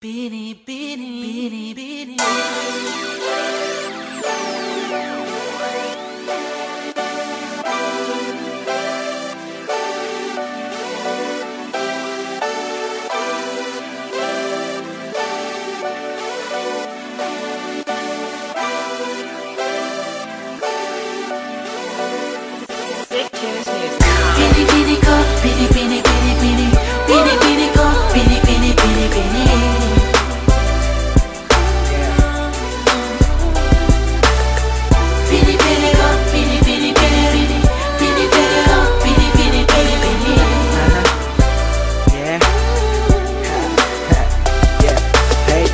Bini, bini, bini, bini. Bini, bini ko, bini, bini, bini, bini. Bini, bini ko, bini, bini, bini, bini. Bini, bini ko, bini, bini, bini, bini. Bini, bini ko, bini, bini, bini, bini. Yeah. Yeah. Hey.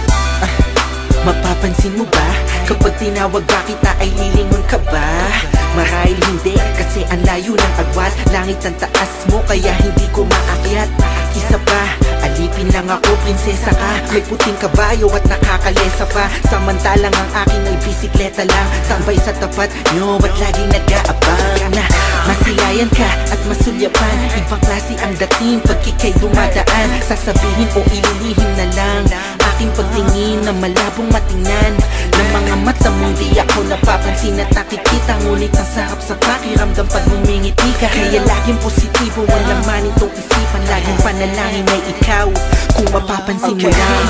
Mapapansin mo ba? Kapag tinawag ba kita ay lilingon ka ba? Marahil hindi, kasi ang layo ng agwat. Langit ang taas mo, kaya hindi ko maakyat. Isa pa, alipin lang ako, prinsesa ka. May puting kabayo at nakakalesa pa. Samantalang ang akin ay bisikleta lang. Tambay sa tapat nyo at laging nag-aabang na masiyayan ka at masulyapan. Ibang klase ang dating pag ika'y dumadaan. Sasabihin o ililihim na lang aking pagtingin na malabong matingnan ng mga mata mong di ako napapansin at nakikita. Ngunit ang sarap sa pakiramdam pag ngumingiti ka. Kaya laging positibo ang laman itong isipan. Laging panalangin ay ikaw kung mapapansin mo lang.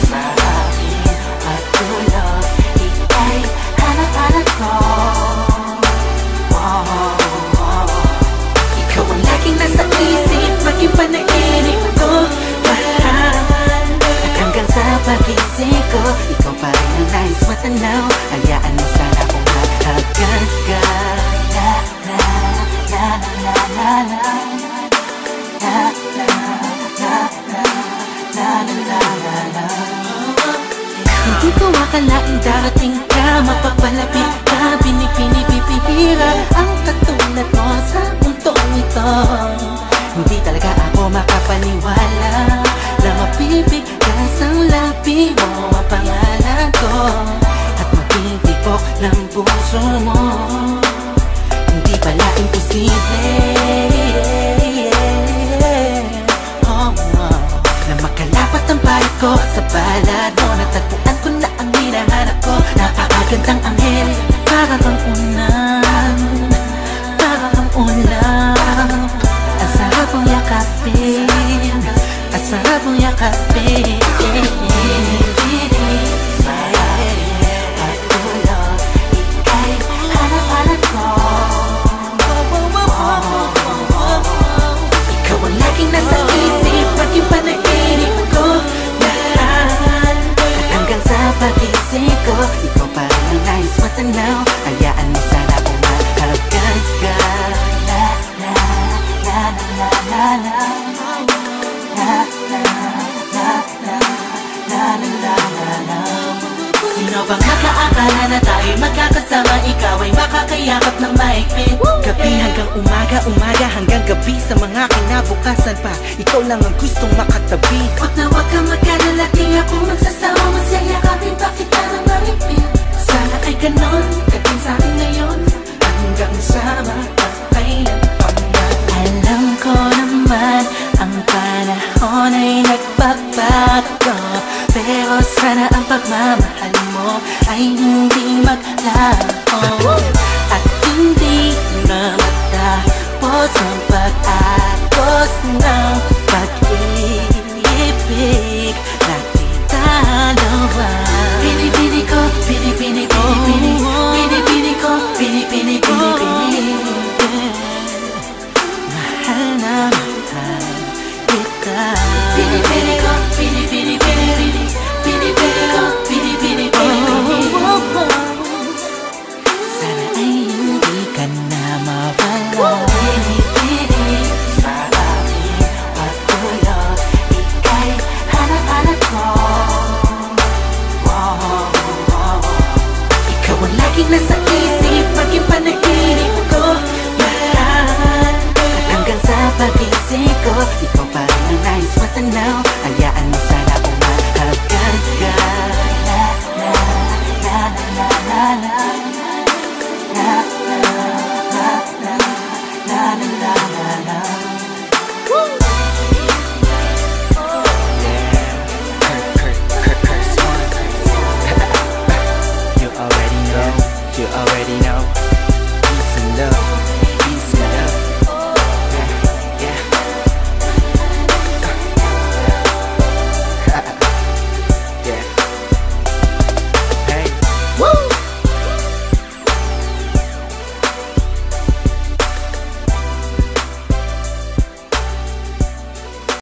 Sa akin at dulo, ika'y hanap-hanap ko. Ikaw ang laging nasa isip, maging panaginip ko. At hanggang sa pagising ko, ikaw pa rin ang nais matanaw. Hayaan mo sana kung hagkan ka. La la la la la la la la la la la la la. Hindi ko akalaing darating ka, mapapalapit ka, binibini-bibihira ang katulad mo sa mundong ito. Hindi talaga ako makapaniwala na mapipigkas ang labi mo ang pangalan ko at magtitibok ng puso mo. Hindi pala imposible na makalapat ang bayad ko sa balad mo. Natagpuan ko na ang hinahanap ko. Napakagandang anghel, para kang unan, para kang ulan. Ang sarap mong yakapin, ang sarap mong yakapin. At dulo, ika'y hanap-hanap ko. Ikaw ang laging nasa isip, maging panaginip ko. Lahat, at hanggang sa pagising ko, ikaw pa rin ang nais matanaw. Hayaan mo sana kung mahagkan ka. La la la la la la la la la la la la la. Sino bang makaakala na tayo'y magkakasama? Ikaw ay makakayakap ng mahigpit. Gabi hanggang umaga, umaga hanggang gabi. Sa mga kinabukasan pa, ikaw lang ang gustong makatabi. Huwag na huwag kang mag-alala, di ako magsasawa. Masayakapin pa kita ng mahigpit. Sana ay ganon, katin sa'kin ngayon, hanggang sa makakailan pa man. Alam ko naman, ang panahon ay nagbabago, pero sana ang pagmamahal mo ay hindi maglaho. At hindi na matapos ang pag-agos ng pag-ibig natin dalawa. Bini-bini ko, bini-bini, bini-bini. Bini-bini ko, bini-bini, bini-bini. Mahal na mahal kita. Bini-bini ko, bini-bini, bini-bini. Bini-bini ko, bini-bini, bini-bini. Sana ay hindi ka na mawala. Bini-bini sa akin at dulo, ika'y hanap-hanap ko. Ikaw ang laging nasa isip, maging panaginip ko. Lahat, at hanggang sa pagising ko, ikaw pa rin ang nais matanaw. Hayaan mo sana kung mahagkan ka. La la la la la la la la la la la la la. know, peace and love.